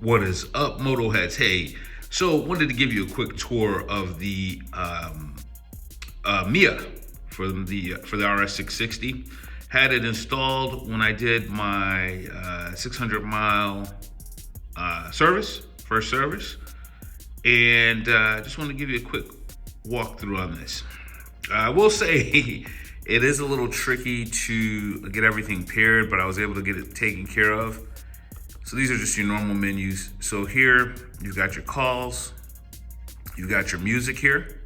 What is up, Moto heads? Hey, so wanted to give you a quick tour of the MIA for the RS660. Had it installed when I did my 600-mile first service, and just want to give you a quick walkthrough on this. I will say it is a little tricky to get everything paired, but I was able to get it taken care of. So these are just your normal menus. So here, you've got your calls, you've got your music here.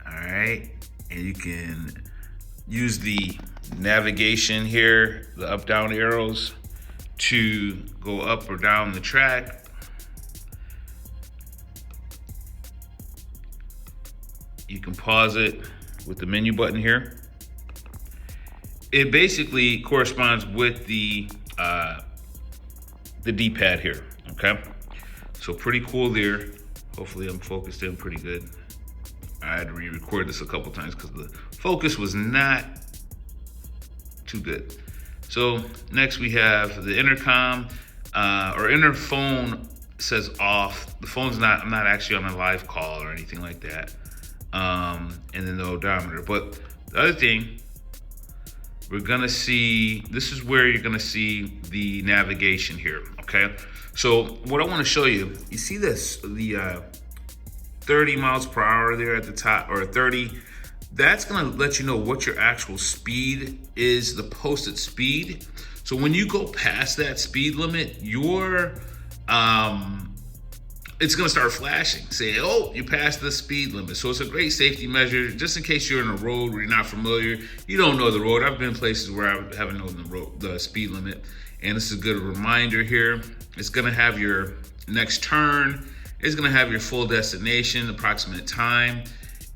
All right, and you can use the navigation here, the up, down arrows, to go up or down the track. You can pause it with the menu button here. It basically corresponds with the D-pad here, okay? So pretty cool there. Hopefully I'm focused in pretty good. I had to re-record this a couple times because the focus was not too good. So next we have the intercom, or inner phone says off. The phone's not, I'm not actually on a live call or anything like that. And then the odometer. But the other thing, we're gonna see, this is where you're gonna see the navigation here, okay? So what I wanna show you, you see this, the 30 miles per hour there at the top, or 30, that's gonna let you know what your actual speed is, the posted speed. So when you go past that speed limit, it's gonna start flashing, saying, oh, you passed the speed limit. So it's a great safety measure, just in case you're in a road where you're not familiar, you don't know the road. I've been places where I haven't known the speed limit, and this is a good reminder here. It's gonna have your next turn, it's gonna have your full destination, approximate time.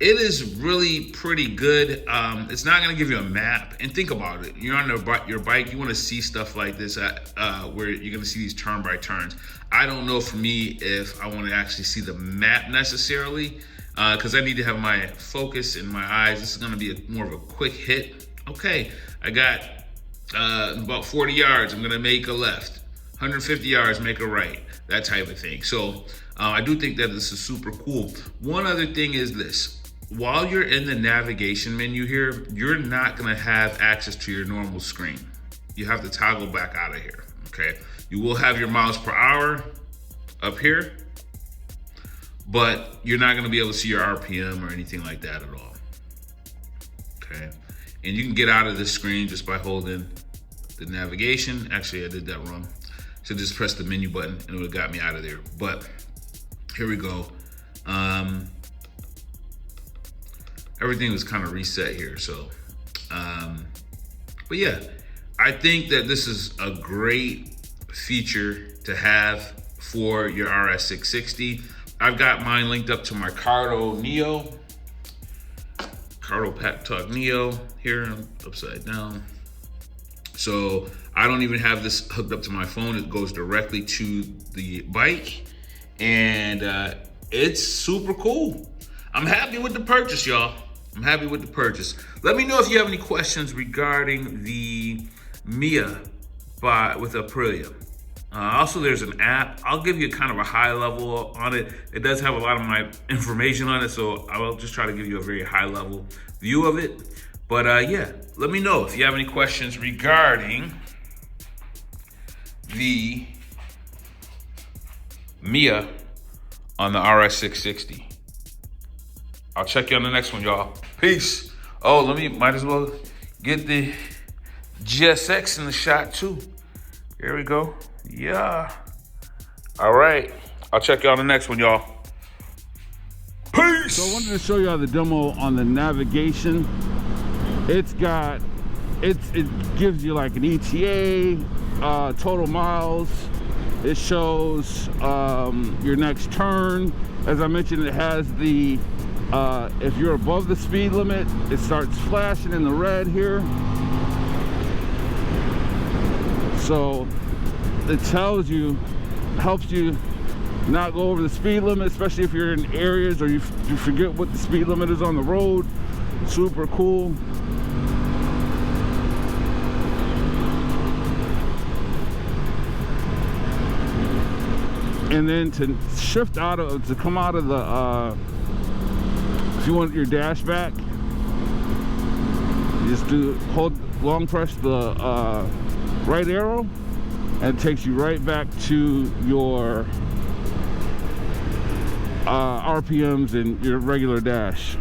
It is really pretty good. It's not gonna give you a map, and think about it. You're on your bike, you wanna see stuff like this where you're gonna see these turn by turns. I don't know for me if I wanna actually see the map necessarily, because I need to have my focus in my eyes. This is gonna be more of a quick hit. Okay, I got about 40 yards, I'm gonna make a left. 150 yards, make a right, that type of thing. So I do think that this is super cool. One other thing is this. While you're in the navigation menu here, you're not gonna have access to your normal screen. You have to toggle back out of here, okay? You will have your miles per hour up here, but you're not gonna be able to see your RPM or anything like that at all, okay? And you can get out of this screen just by holding the navigation. Actually, I did that wrong. So just press the menu button and it would have got me out of there. But here we go. Everything was kind of reset here. So, but yeah, I think that this is a great feature to have for your RS660. I've got mine linked up to my Cardo Pack Talk Neo here, upside down. So I don't even have this hooked up to my phone. It goes directly to the bike, and it's super cool. I'm happy with the purchase, y'all. I'm happy with the purchase. Let me know if you have any questions regarding the MIA with Aprilia. Also, there's an app. I'll give you kind of a high level on it. It does have a lot of my information on it, so I will just try to give you a very high level view of it. But yeah, let me know if you have any questions regarding the MIA on the RS660. I'll check you on the next one, y'all. Peace. Oh, might as well get the GSX in the shot too. Here we go. Yeah. All right. I'll check you on the next one, y'all. Peace. So I wanted to show y'all the demo on the navigation. It gives you like an ETA, total miles. It shows your next turn. As I mentioned, it has the, if you're above the speed limit, it starts flashing in the red here. So it tells you, helps you not go over the speed limit, especially if you're in areas or you forget what the speed limit is on the road. Super cool. And then to shift out of, to come out of the, if you want your dash back, you just long press the right arrow, and it takes you right back to your RPMs and your regular dash.